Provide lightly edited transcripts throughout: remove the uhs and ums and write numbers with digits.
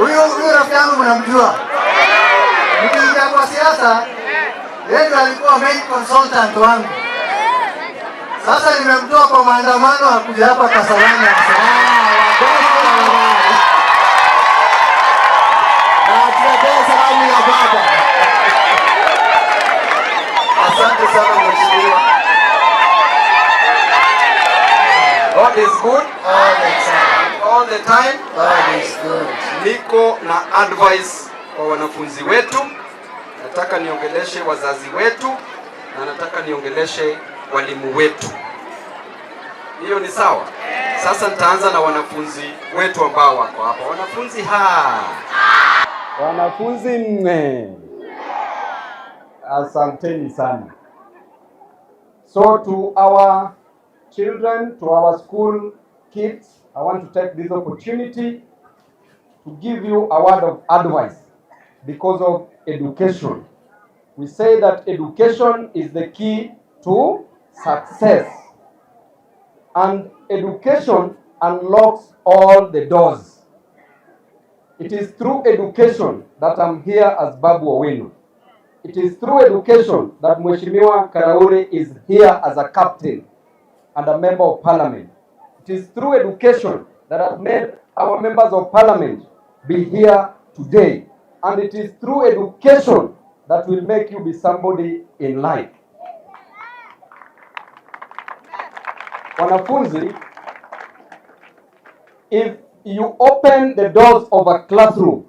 Huyu rafiki yangu mnamjua. Nikiingia kwa siasa, yeye alikuwa main consultant wangu. Sasa nimemtoa kwa maandamano akuja hapa Kasarani. Asante sana mheshimiwa. God is good all the time. All the time. God is good. Niko na advice kwa wanafunzi wetu. Nataka niongeleshe wazazi wetu na nataka niongeleshe walimu wetu. Hiyo ni sawa? Sasa nitaanza na wanafunzi wetu ambao wako hapa. Wanafunzi wanafunzi mme. Asanteni sana. So to our children, to our school kids, I want to take this opportunity to give you a word of advice because of education. We say that education is the key to success, and education unlocks all the doors. It is through education that I'm here as Babu Owino. It is through education that Mheshimiwa Karauri is here as a captain and a member of parliament. It is through education that has made our members of parliament be here today. And it is through education that will make you be somebody in life. Wanafunzi, if you open the doors of a classroom,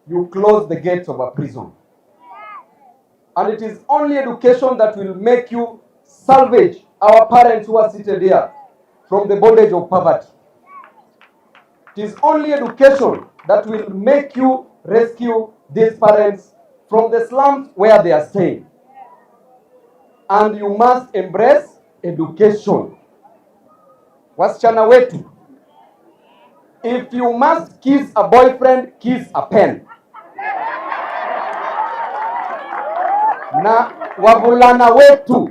you close the gates of a prison. And it is only education that will make you salvage our parents who are seated here from the bondage of poverty. It is only education that will make you rescue these parents from the slums where they are staying. And you must embrace education. Wasichana wetu, if you must kiss a boyfriend, kiss a pen. Na wavulana wetu,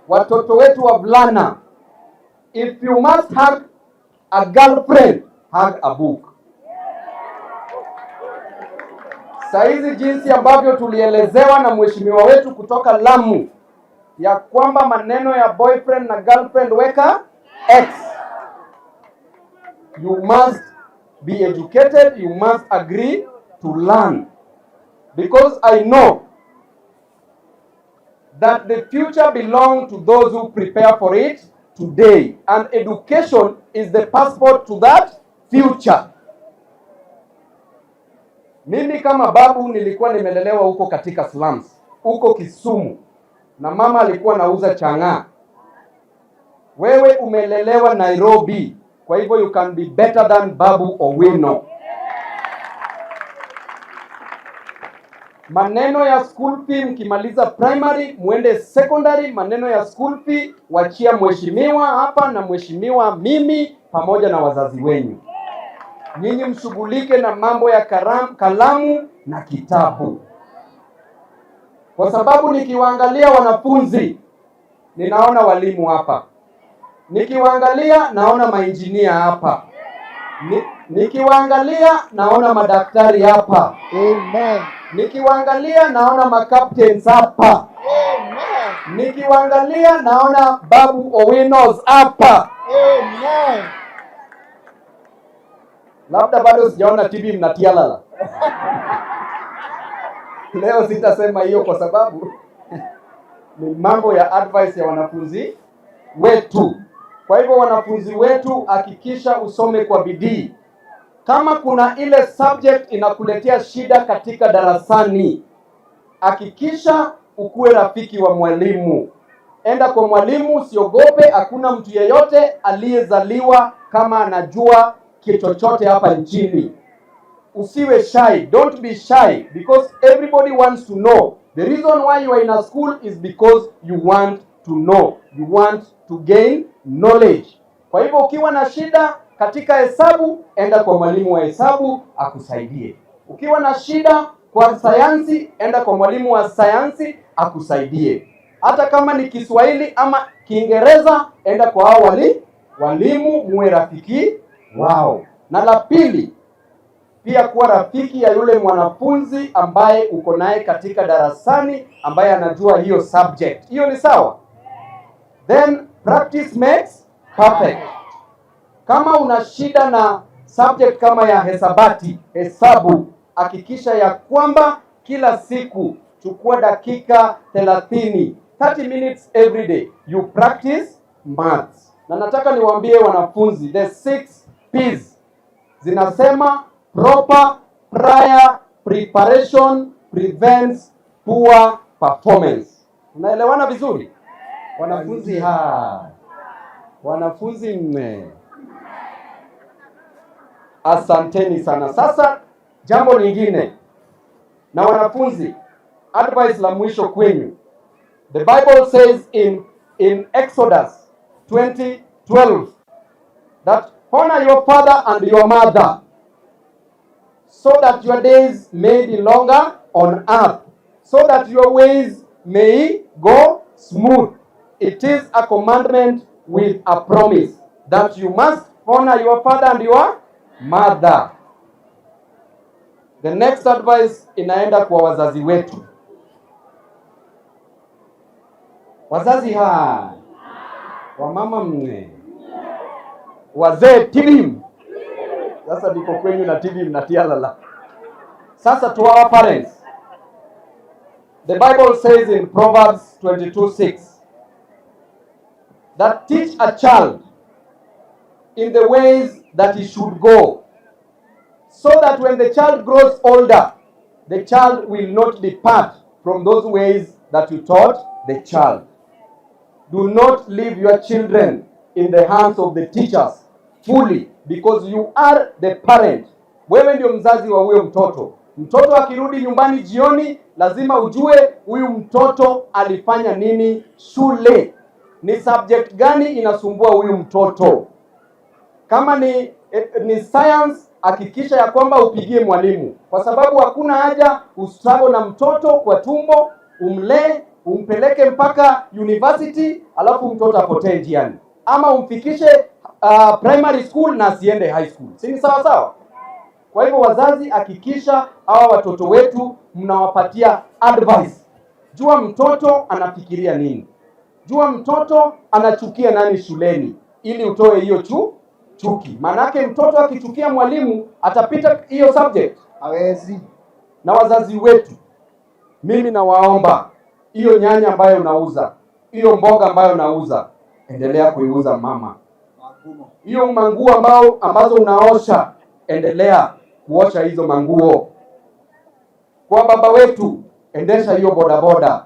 watoto wetu wavulana, if you must hug a girlfriend, hug a book. Saizi jinsi ambavyo tulielezewa na mheshimiwa wetu kutoka Lamu ya kwamba maneno ya boyfriend na girlfriend weka X. You must be educated, you must agree to learn. Because I know that the future belongs to those who prepare for it today. And education is the passport to that future. Mimi kama babu nilikuwa nimelelewa huko katika slums, huko Kisumu. Na mama alikuwa anauza chang'aa. Wewe umelelewa Nairobi. Kwa hivyo you can be better than Babu Owino. Maneno ya school fee mkimaliza primary, muende secondary, maneno ya school fee wachia mheshimiwa hapa na mheshimiwa mimi pamoja na wazazi wenu. Nyinyi mshughulike na mambo ya kalamu na kitabu. Kwa sababu nikiwaangalia wanafunzi, ninaona walimu hapa. Nikiwaangalia naona mainjinia hapa. Nikiwaangalia naona madaktari hapa. Amen. Nikiwaangalia naona makaptens hapa. Amen. Nikiwaangalia naona Babu Owinos hapa. Amen. Labda bado sijaona TV mnatialala. Leo sitasema hiyo kwa sababu ni mambo ya advice ya wanafunzi wetu. Kwa hivyo wanafunzi wetu, hakikisha usome kwa bidii. Kama kuna ile subject inakuletea shida katika darasani, hakikisha ukuwe rafiki wa mwalimu. Enda kwa mwalimu, usiogope. Hakuna mtu yeyote aliyezaliwa kama anajua chochote hapa nchini. Usiwe shy. Don't be shy because everybody wants to know. The reason why you are in a school is because you want to know. You want to gain knowledge. Kwa hivyo ukiwa na shida katika hesabu, enda kwa mwalimu wa hesabu akusaidie. Ukiwa na shida kwa sayansi, enda kwa mwalimu wa sayansi akusaidie. Hata kama ni Kiswahili ama Kiingereza, enda kwa hao walimu, muwe rafiki wao. Na la pili, pia kuwa rafiki ya yule mwanafunzi ambaye uko naye katika darasani ambaye anajua hiyo subject. Hiyo ni sawa? Then practice makes perfect. Kama una shida na subject kama ya hesabu, hakikisha ya kwamba kila siku chukua dakika 30 minutes every day you practice maths. Na nataka niwaambie wanafunzi, the 6 P's zinasema proper prior preparation prevents poor performance. Unaelewana vizuri wanafunzi? Wanafunzi asanteni sana. Sasa jambo lingine, na wanafunzi, advice la mwisho kwenyu. The Bible says in Exodus 20:12 that honor your father and your mother so that your days may be longer on earth, so that your ways may go smooth. It is a commandment with a promise that you must honor your father and your mother. The next advice inaenda kwa wazazi wetu. Wazazi wamama wazee tibim. Sasa niko kwenyu na tibim na tialala. Sasa to our parents. The Bible says in Proverbs 22:6 that teach a child in the ways that he should go, so that when the child grows older, the child will not depart from those ways that you taught the child. Do not leave your children in the hands of the teachers fully, because you are the parent. Wewe ndio mzazi wa huyo mtoto. Mtoto akirudi nyumbani jioni, lazima ujue huyu mtoto alifanya nini shule. Ni subject gani inasumbua huyu mtoto. Kama ni science, hakikisha ya kwamba upigie mwalimu, kwa sababu hakuna haja ustruggle na mtoto kwa tumbo, umlee, umpeleke mpaka university, alafu mtoto apotee njiani, ama umfikishe primary school na asiende high school. Si ni sawa sawa? Kwa hivyo wazazi, hakikisha hawa watoto wetu mnawapatia advice. Jua mtoto anafikiria nini, jua mtoto anachukia nani shuleni, ili utoe hiyo chuki. Manake mtoto akichukia mwalimu atapita hiyo subject, hawezi. Na wazazi wetu, mimi nawaomba, hiyo nyanya ambayo unauza, hiyo mboga ambayo unauza, endelea kuiuza mama. Hiyo manguo ambazo unaosha, endelea kuosha hizo manguo. Kwa baba wetu, endesha hiyo bodaboda,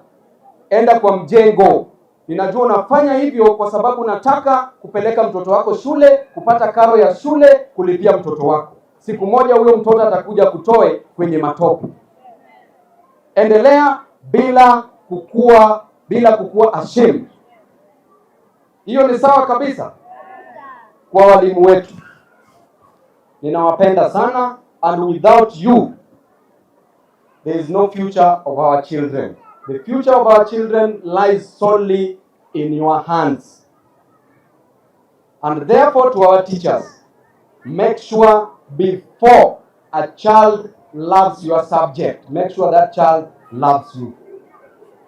enda kwa mjengo. Ninajua unafanya hivyo kwa sababu nataka kupeleka mtoto wako shule, kupata karo ya shule, kulipia mtoto wako. Siku moja huyo mtoto atakuja kutoe kwenye matope. Endelea bila kukua ashamed. Hiyo ni sawa kabisa. Kwa walimu wetu, ninawapenda sana, and without you there is no future of our children. The future of our children lies solely in your hands. And therefore, to our teachers, make sure before a child loves your subject, make sure that child loves you.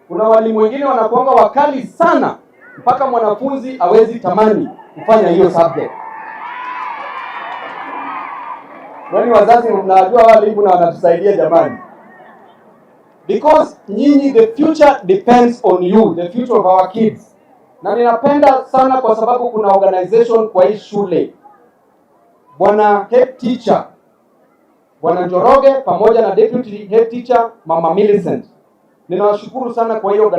Kuna walimu wengine wanakuanga wakali sana mpaka mwanafunzi hawezi tamani kufanya hiyo subject. Wani wazazi mnajua walimu na wanatusaidia jamani. Because nyinyi, the future depends on you, the future of our kids. Na ninapenda sana kwa sababu kuna organization kwa hii shule. Bwana head teacher, Bwana Njoroge, pamoja na deputy head teacher Mama Millicent. Ninawashukuru sana kwa hiyo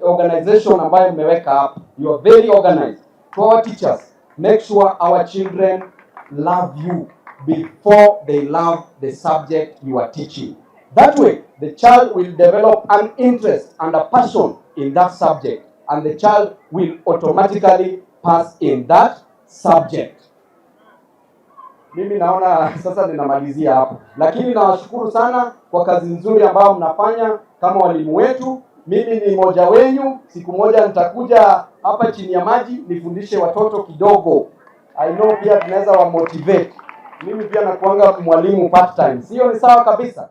organization ambayo mmeweka hapa. You are very organized. To our teachers, make sure our children love you before they love the subject you are teaching. That way, the child will develop an interest and a passion in that subject, and the child will automatically pass in that subject. Mimi naona sasa ninamalizia hapo, lakini nawashukuru sana kwa kazi nzuri ambayo mnafanya kama walimu wetu. Mimi ni mmoja wenyu, siku moja nitakuja hapa chini ya maji nifundishe watoto kidogo. I know pia tunaweza wa motivate. mimi pia nakuanga mwalimu part time. Sio ni sawa kabisa?